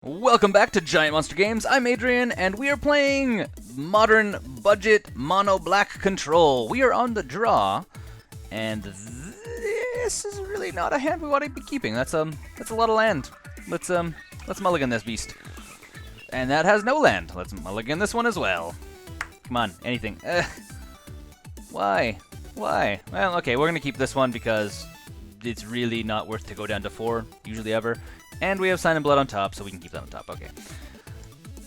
Welcome back to Giant Monster Games. I'm Adrian, and we are playing Modern Budget Mono Black Control. We are on the draw, and this is really not a hand we want to be keeping. That's a lot of land. Let's mulligan this beast. And that has no land. Let's mulligan this one as well. Come on, anything. Why? Why? Well, okay, we're gonna keep this one because it's really not worth to go down to 4, usually ever. And we have Sign and Blood on top, so we can keep that on top. Okay.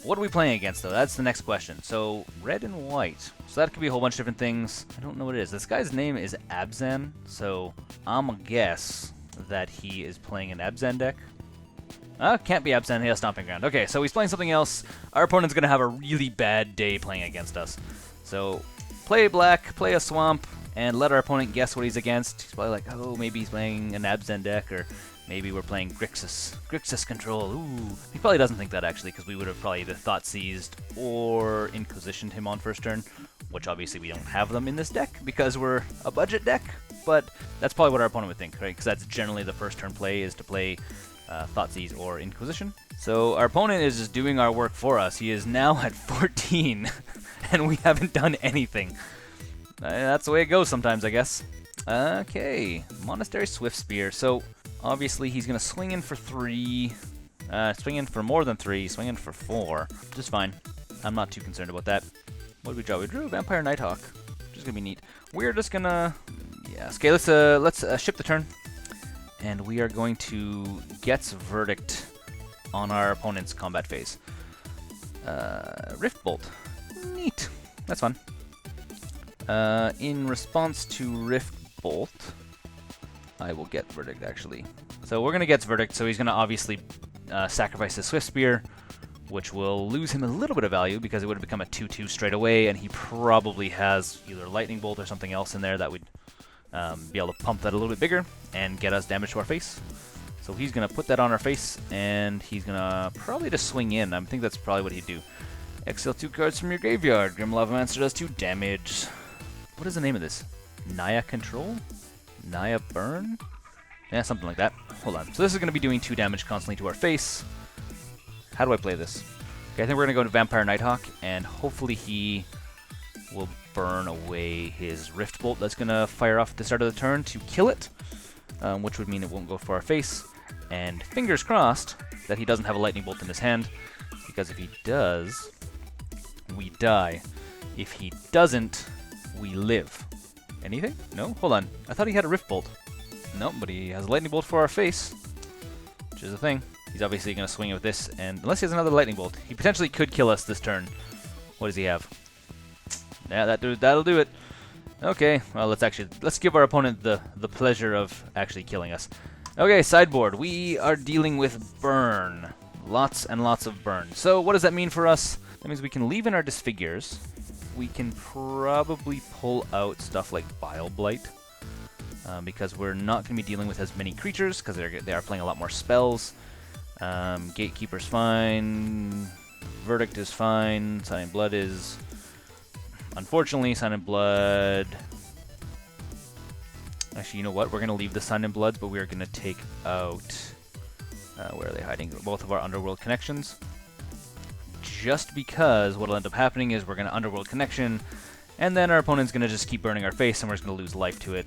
What are we playing against, though? That's the next question. So, red and white. So that could be a whole bunch of different things. I don't know what it is. This guy's name is Abzan, so I'm gonna guess that he is playing an Abzan deck. Can't be Abzan. He has Stomping Ground. Okay, so he's playing something else. Our opponent's gonna have a really bad day playing against us. So, play black, play a swamp, and let our opponent guess what he's against. He's probably like, oh, maybe he's playing an Abzan deck, or maybe we're playing Grixis control. Ooh. He probably doesn't think that, actually, because we would have probably either Thought Seized or Inquisitioned him on first turn, which obviously we don't have them in this deck because we're a budget deck, but that's probably what our opponent would think, right? Because that's generally the first turn play, is to play Thought Seize or Inquisition. So our opponent is just doing our work for us. He is now at 14, and we haven't done anything. That's the way it goes sometimes, I guess. Okay, Monastery Swift Spear. So obviously he's going to swing in for 3, swing in for more than 3, swing in for 4. Just fine. I'm not too concerned about that. What did we draw? We drew a Vampire Nighthawk, which is going to be neat. We're just going to, yeah, okay, let's ship the turn. And we are going to Geth's Verdict on our opponent's combat phase. Rift Bolt. Neat. That's fun. In response to Rift Bolt, I will get Verdict, actually. So we're going to get Verdict, so he's going to obviously sacrifice his Swift Spear, which will lose him a little bit of value because it would have become a 2-2 straight away, and he probably has either Lightning Bolt or something else in there that would be able to pump that a little bit bigger and get us damage to our face. So he's going to put that on our face, and he's going to probably just swing in. I think that's probably what he'd do. Exile 2 cards from your graveyard. Grim Lavamancer does 2 damage. What is the name of this? Naya Control? Naya Burn? Yeah, something like that. Hold on. So this is going to be doing 2 damage constantly to our face. How do I play this? Okay, I think we're going to go to Vampire Nighthawk, and hopefully he will burn away his Rift Bolt that's going to fire off at the start of the turn to kill it, which would mean it won't go for our face. And fingers crossed that he doesn't have a Lightning Bolt in his hand, because if he does, we die. If he doesn't, we live. Anything? No? Hold on. I thought he had a Rift Bolt. No, but he has a Lightning Bolt for our face, which is a thing. He's obviously going to swing it with this, and unless he has another Lightning Bolt, he potentially could kill us this turn. What does he have? Yeah, that'll do it. Okay, well, let's give our opponent the pleasure of actually killing us. Okay, sideboard. We are dealing with burn. Lots and lots of burn. So what does that mean for us? That means we can leave in our Disfigures. We can probably pull out stuff like Bile Blight, because we're not going to be dealing with as many creatures, because they are playing a lot more spells. Gatekeeper's fine. Verdict is fine. Sign and Blood is... Unfortunately, Sign and Blood... Actually, you know what? We're going to leave the Sign and Bloods, but we're going to take out... where are they hiding? Both of our Underworld Connections. Just because what will end up happening is we're going to Underworld Connection, and then our opponent's going to just keep burning our face, and we're just going to lose life to it.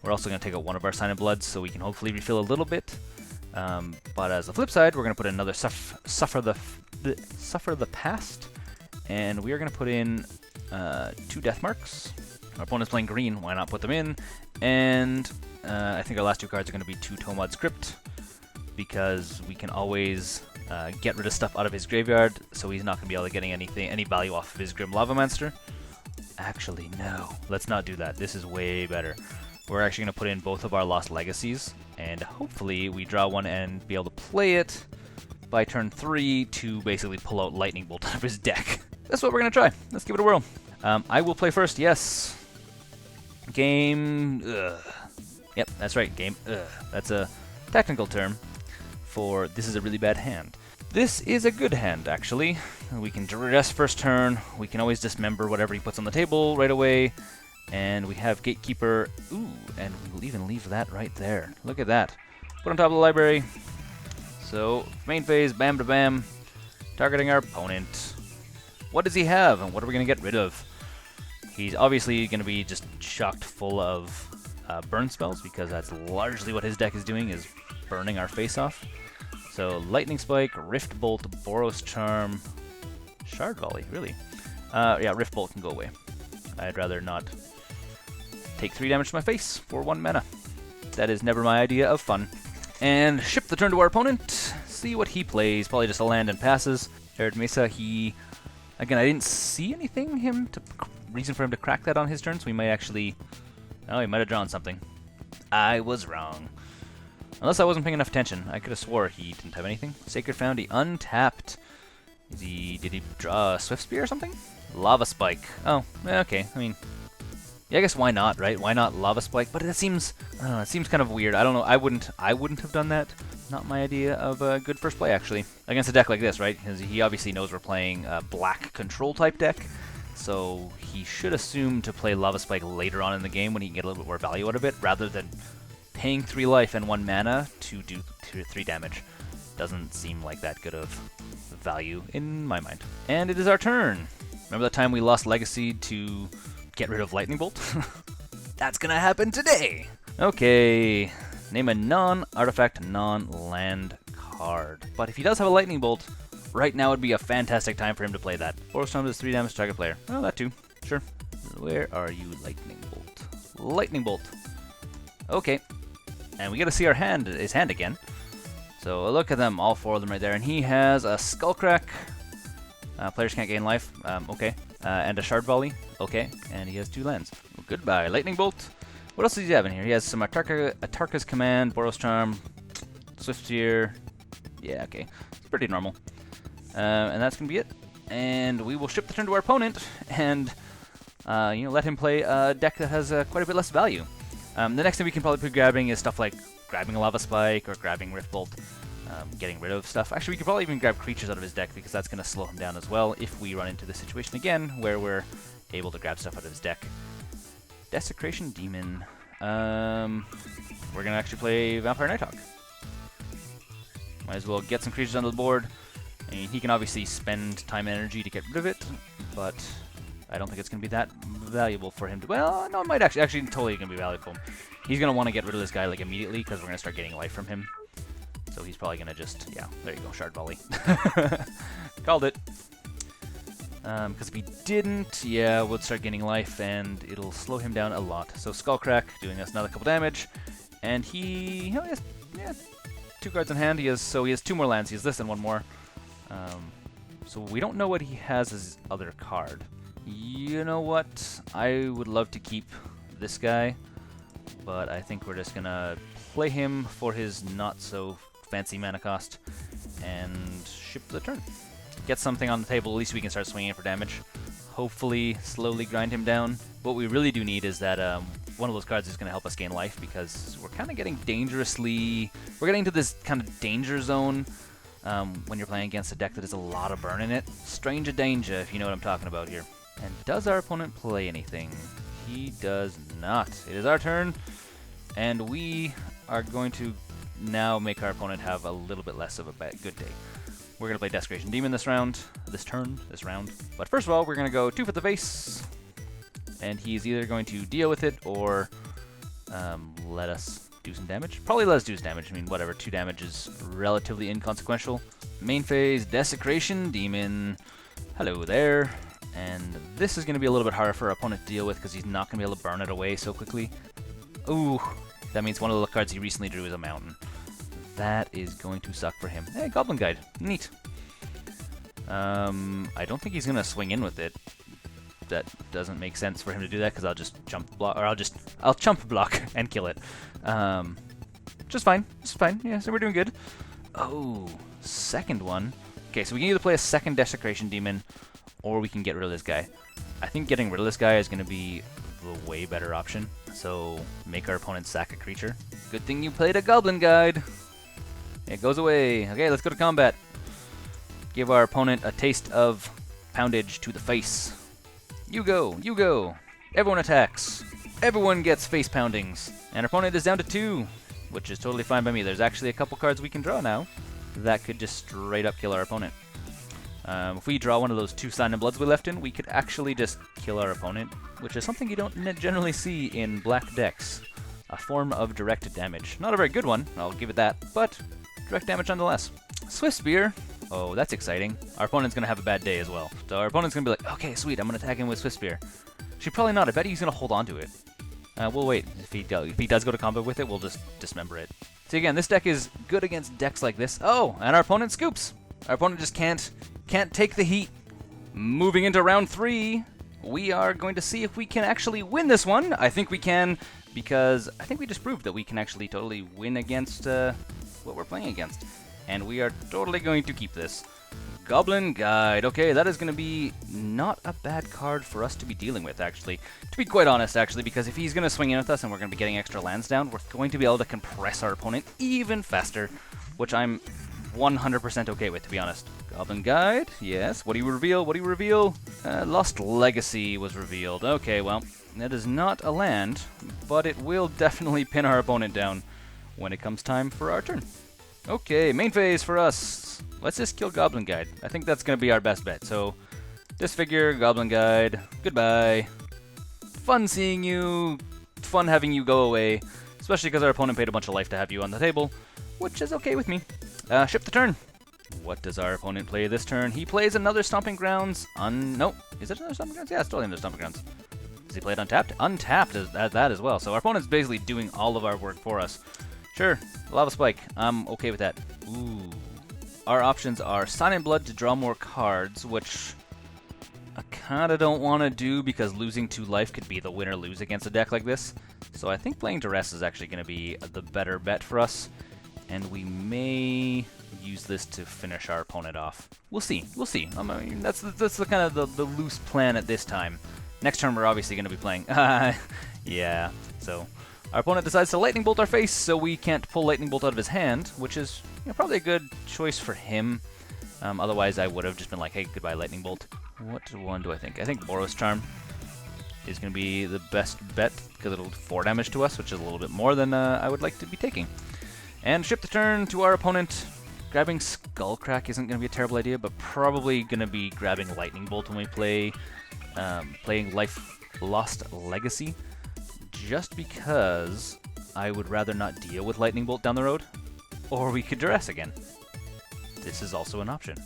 We're also going to take out one of our Sign and Bloods, so we can hopefully refill a little bit. But as the flip side, we're going to put another Suffer the Past, and we are going to put in 2 Deathmarks. Our opponent's playing green, why not put them in? And I think our last 2 cards are going to be 2 Tormod Crypt, because we can always get rid of stuff out of his graveyard, so he's not going to be able to get any value off of his Grim Lavamancer. Actually, no. Let's not do that. This is way better. We're actually going to put in both of our Lost Legacies, and hopefully we draw one and be able to play it by turn 3 to basically pull out Lightning Bolt out of his deck. That's what we're going to try. Let's give it a whirl. I will play first, yes. Game... Yep, that's right, game... That's a technical term for this is a really bad hand. This is a good hand, actually. We can Duress first turn. We can always Dismember whatever he puts on the table right away. And we have Gatekeeper. Ooh, and we'll even leave that right there. Look at that. Put on top of the library. So, main phase, bam to bam, targeting our opponent. What does he have, and what are we going to get rid of? He's obviously going to be just chocked full of burn spells, because that's largely what his deck is doing, is burning our face off. So, Lightning Spike, Rift Bolt, Boros Charm, Shard Volley, really? Yeah, Rift Bolt can go away. I'd rather not take 3 damage to my face for 1 mana. That is never my idea of fun. And ship the turn to our opponent, see what he plays. Probably just a land and passes. Arid Mesa, again, I didn't see anything reason for him to crack that on his turn, so he might actually... Oh, he might have drawn something. I was wrong. Unless I wasn't paying enough attention. I could have swore he didn't have anything. Sacred Foundry, untapped. Did he draw a Swift Spear or something? Lava Spike. Oh, okay. I mean, yeah, I guess why not, right? Why not Lava Spike? But it seems, I don't know, it seems kind of weird. I don't know. I wouldn't have done that. Not my idea of a good first play, actually, against a deck like this, right? Because he obviously knows we're playing a black control type deck, so he should assume to play Lava Spike later on in the game when he can get a little bit more value out of it, rather than paying 3 life and 1 mana to do 3 damage. Doesn't seem like that good of value in my mind. And it is our turn. Remember that time we lost Legacy to get rid of Lightning Bolt? That's gonna happen today! Okay, name a non-artifact, non-land card. But if he does have a Lightning Bolt, right now would be a fantastic time for him to play that. Boros Charm does 3 damage to target player. Oh, that too. Sure. Where are you, Lightning Bolt? Lightning Bolt. Okay. And we get to see his hand again. So look at them, all 4 of them right there. And he has a Skullcrack. Players can't gain life. Okay. And a Shard Volley. Okay. And he has 2 lands. Well, goodbye, Lightning Bolt. What else does he have in here? He has some Atarka's Command, Boros Charm, Swift Spear. Yeah, okay. It's pretty normal. And that's going to be it. And we will ship the turn to our opponent and let him play a deck that has quite a bit less value. The next thing we can probably be grabbing is stuff like grabbing a Lava Spike or grabbing Rift Bolt, getting rid of stuff. Actually, we could probably even grab creatures out of his deck, because that's going to slow him down as well if we run into this situation again where we're able to grab stuff out of his deck. Desecration Demon. We're going to actually play Vampire Nighthawk. Might as well get some creatures onto the board. I mean, he can obviously spend time and energy to get rid of it, but I don't think it's going to be that valuable for him to... Well, no, it might actually totally going to be valuable. He's going to want to get rid of this guy like immediately, because we're going to start getting life from him. So he's probably going to just... Yeah, there you go, Shard Volley. Called it. Because if he didn't, yeah, we'll start getting life, and it'll slow him down a lot. So Skullcrack, doing us another couple damage, and he has 2 cards in hand. He has 2 more lands. He has this and 1 more. So we don't know what he has as his other card. You know what? I would love to keep this guy, but I think we're just gonna play him for his not so fancy mana cost and ship the turn. Get something on the table, at least we can start swinging for damage. Hopefully slowly grind him down. What we really do need is that one of those cards is going to help us gain life, because we're kind of getting dangerously... We're getting to this kind of danger zone when you're playing against a deck that has a lot of burn in it. Strange danger, if you know what I'm talking about here. And does our opponent play anything? He does not. It is our turn, and we are going to now make our opponent have a little bit less of a good day. We're going to play Desecration Demon this round. But first of all, we're going to go 2 for the face. And he's either going to deal with it or let us do some damage. Probably let us do some damage. I mean, whatever. 2 damage is relatively inconsequential. Main phase, Desecration Demon. Hello there. And this is going to be a little bit harder for our opponent to deal with, because he's not going to be able to burn it away so quickly. Ooh, that means one of the cards he recently drew is a mountain. That is going to suck for him. Hey, Goblin Guide. Neat. I don't think he's going to swing in with it. That doesn't make sense for him to do that, because I'll just jump block, or I'll chump block and kill it. Just fine. Yeah, so we're doing good. Oh, second one. Okay, so we can either play a second Desecration Demon, or we can get rid of this guy. I think getting rid of this guy is going to be the way better option. So make our opponent sack a creature. Good thing you played a Goblin Guide. It goes away. Okay, let's go to combat. Give our opponent a taste of poundage to the face. You go. Everyone attacks. Everyone gets face poundings. And our opponent is down to 2, which is totally fine by me. There's actually a couple cards we can draw now, that could just straight up kill our opponent. If we draw one of those 2 Sign and Bloods we left in, we could actually just kill our opponent, which is something you don't generally see in black decks. A form of direct damage. Not a very good one, I'll give it that, but direct damage nonetheless. Swift Spear. Oh, that's exciting. Our opponent's going to have a bad day as well. So our opponent's going to be like, okay, sweet, I'm going to attack him with Swift Spear. She's probably not. I bet he's going to hold on to it. We'll wait. If he does go to combat with it, we'll just dismember it. So again, this deck is good against decks like this. Oh, and our opponent scoops. Our opponent just can't take the heat. Moving into round 3, we are going to see if we can actually win this one. I think we can, because I think we just proved that we can actually totally win against what we're playing against. And we are totally going to keep this. Goblin Guide. Okay, that is going to be not a bad card for us to be dealing with, actually. To be quite honest, actually, because if he's going to swing in with us and we're going to be getting extra lands down, we're going to be able to compress our opponent even faster, which I'm 100% okay with, to be honest. Goblin Guide, yes. What do you reveal? What do you reveal? Lost Legacy was revealed. Okay, well, that is not a land, but it will definitely pin our opponent down when it comes time for our turn. Okay, main phase for us. Let's just kill Goblin Guide. I think that's going to be our best bet. So, Disfigure, Goblin Guide, goodbye. Fun seeing you, fun having you go away, especially because our opponent paid a bunch of life to have you on the table, which is okay with me. Ship the turn. What does our opponent play this turn? He plays another Stomping Grounds. Nope. Is it another Stomping Grounds? Yeah, it's totally another Stomping Grounds. Does he play it untapped? Untapped at that as well. So our opponent's basically doing all of our work for us. Sure, Lava Spike. I'm okay with that. Ooh. Our options are Sign in Blood to draw more cards, which I kind of don't want to do because losing 2 life could be the win or lose against a deck like this. So I think playing Duress is actually going to be the better bet for us. And we may use this to finish our opponent off. We'll see. We'll see. I mean, that's the kind of the loose plan at this time. Next turn we're obviously going to be playing. Yeah. So our opponent decides to Lightning Bolt our face, so we can't pull Lightning Bolt out of his hand, which is probably a good choice for him. Otherwise, I would have just been like, hey, goodbye, Lightning Bolt. What one do I think? I think Boros Charm is going to be the best bet because it'll do 4 damage to us, which is a little bit more than I would like to be taking. And ship the turn to our opponent. Grabbing Skullcrack isn't going to be a terrible idea, but probably going to be grabbing Lightning Bolt when we play playing Lost Legacy, just because I would rather not deal with Lightning Bolt down the road, or we could Duress again. This is also an option.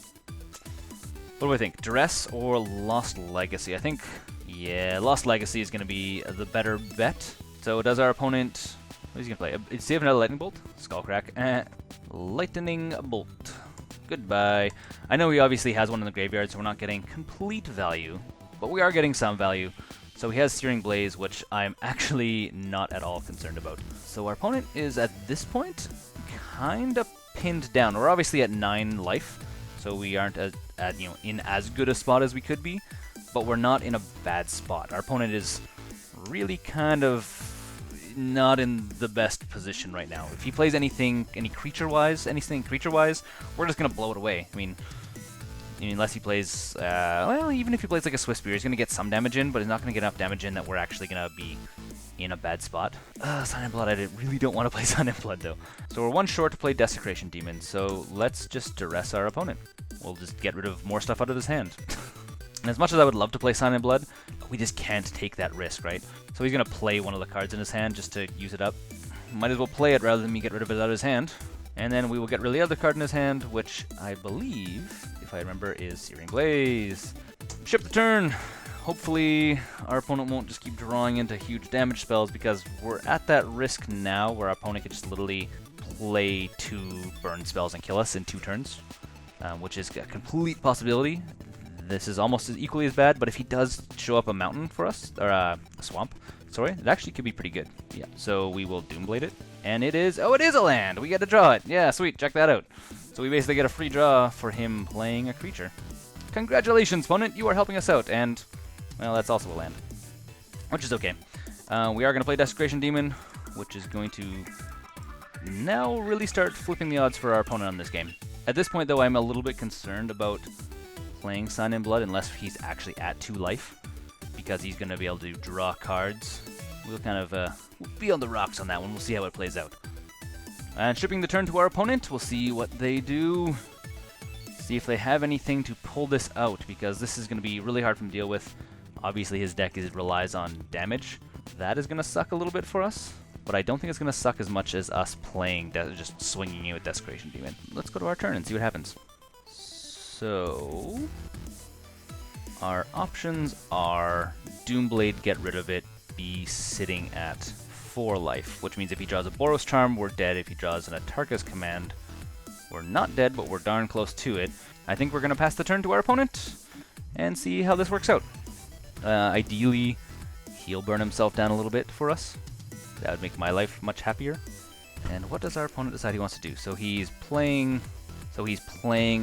What do I think? Duress or Lost Legacy? I think, yeah, Lost Legacy is going to be the better bet. So does our opponent... What is he going to play? Does he have another Lightning Bolt? Skullcrack. Lightning Bolt. Goodbye. I know he obviously has one in the graveyard, so we're not getting complete value, but we are getting some value. So he has Searing Blaze, which I'm actually not at all concerned about. So our opponent is, at this point, kind of pinned down. We're obviously at 9 life, so we aren't in as good a spot as we could be, but we're not in a bad spot. Our opponent is really kind of not in the best position right now. If he plays anything creature-wise, we're just going to blow it away. I mean, unless he plays, well, even if he plays like a Swift Spear, he's going to get some damage in, but he's not going to get enough damage in that we're actually going to be in a bad spot. Sign in Blood, I really don't want to play Sign in Blood, though. So we're 1 short to play Desecration Demon, so let's just Duress our opponent. We'll just get rid of more stuff out of his hand. And as much as I would love to play Sign in Blood, we just can't take that risk, right? So he's going to play one of the cards in his hand just to use it up. Might as well play it rather than me get rid of it out of his hand. And then we will get rid of the other card in his hand, which I believe, if I remember, is Searing Blaze. Ship the turn. Hopefully our opponent won't just keep drawing into huge damage spells, because we're at that risk now where our opponent could just literally play 2 burn spells and kill us in 2 turns, which is a complete possibility. This is almost equally as bad, but if he does show up a mountain for us, or a swamp, sorry, it actually could be pretty good. Yeah, so we will Doomblade it, and it is, oh, it is a land! We get to draw it! Yeah, sweet, check that out. So we basically get a free draw for him playing a creature. Congratulations, opponent, you are helping us out, and, well, that's also a land, which is okay. We are going to play Desecration Demon, which is going to now really start flipping the odds for our opponent on this game. At this point, though, I'm a little bit concerned about playing Sign in Blood unless he's actually at 2 life, because he's going to be able to draw cards. We'll kind of we'll be on the rocks on that one. We'll see how it plays out. And shipping the turn to our opponent, we'll see what they do. See if they have anything to pull this out, because this is going to be really hard for him to deal with. Obviously his deck relies on damage. That is going to suck a little bit for us, but I don't think it's going to suck as much as us playing, just swinging it with Desecration Demon. Let's go to our turn and see what happens. So, our options are Doomblade, get rid of it, be sitting at 4 life, which means if he draws a Boros Charm, we're dead. If he draws an Atarka's Command, we're not dead, but we're darn close to it. I think we're going to pass the turn to our opponent and see how this works out. Ideally, he'll burn himself down a little bit for us. That would make my life much happier. And what does our opponent decide he wants to do? So he's playing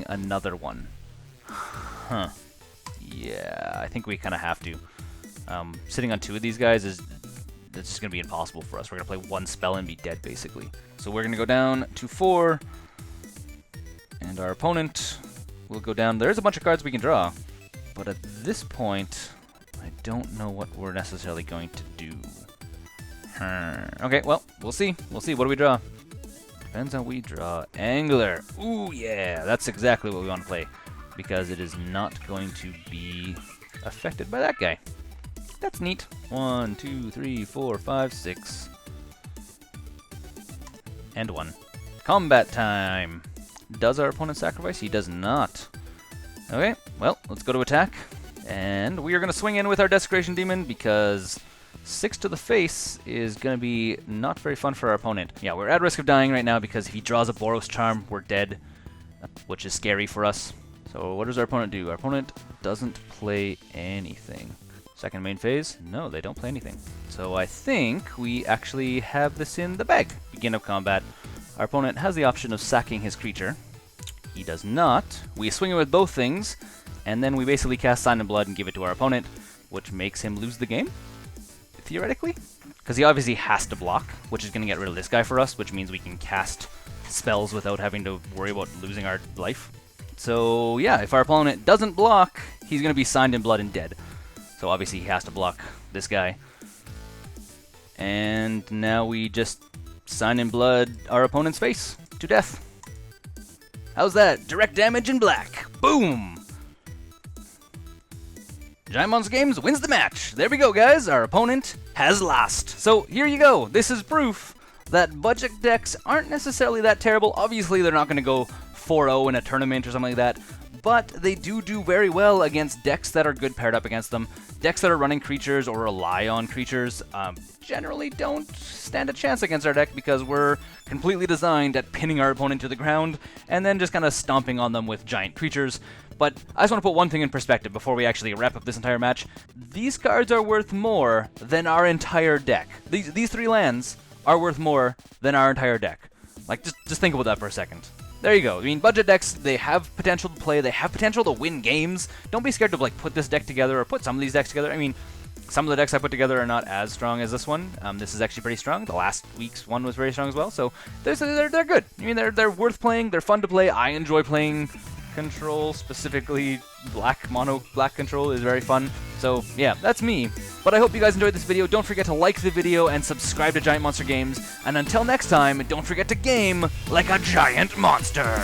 another one. Huh. Yeah, I think we kind of have to. Sitting on 2 of these guys it's just going to be impossible for us. We're going to play 1 spell and be dead, basically. So we're going to go down to 4. And our opponent will go down. There's a bunch of cards we can draw. But at this point, I don't know what we're necessarily going to do. Okay, well, we'll see. We'll see. What do we draw? Depends how we draw. Angler. Ooh, yeah. That's exactly what we want to play. Because it is not going to be affected by that guy. That's neat. 1, 2, 3, 4, 5, 6. And 1. Combat time. Does our opponent sacrifice? He does not. Okay, well, let's go to attack. And we are going to swing in with our Desecration Demon because 6 to the face is going to be not very fun for our opponent. Yeah, we're at risk of dying right now because if he draws a Boros Charm, we're dead, which is scary for us. So what does our opponent do? Our opponent doesn't play anything. Second main phase? No, they don't play anything. So I think we actually have this in the bag. Begin of combat. Our opponent has the option of sacking his creature. He does not. We swing it with both things, and then we basically cast Sign in Blood and give it to our opponent, which makes him lose the game, theoretically. Because he obviously has to block, which is going to get rid of this guy for us, which means we can cast spells without having to worry about losing our life. So yeah, if our opponent doesn't block, he's going to be Signed in Blood and dead. So obviously he has to block this guy. And now we just Sign in Blood our opponent's face to death. How's that? Direct damage in black. Boom! Giant Monster Games wins the match. There we go, guys. Our opponent has lost. So here you go. This is proof that budget decks aren't necessarily that terrible. Obviously, they're not going to go 4-0 in a tournament or something like that, but they do very well against decks that are good paired up against them. Decks that are running creatures or rely on creatures generally don't stand a chance against our deck because we're completely designed at pinning our opponent to the ground and then just kind of stomping on them with giant creatures. But I just want to put one thing in perspective before we actually wrap up this entire match. These cards are worth more than our entire deck. These 3 lands are worth more than our entire deck. Like, just think about that for a second. There you go. I mean, budget decks, they have potential to play, they have potential to win games. Don't be scared to, like, put this deck together or put some of these decks together. I mean, some of the decks I put together are not as strong as this one. This is actually pretty strong. The last week's one was very strong as well, so they're good. I mean, they're worth playing, they're fun to play. I enjoy playing Control, specifically mono black Control is very fun. So, yeah, that's me. But I hope you guys enjoyed this video. Don't forget to like the video and subscribe to Giant Monster Games. And until next time, don't forget to game like a giant monster!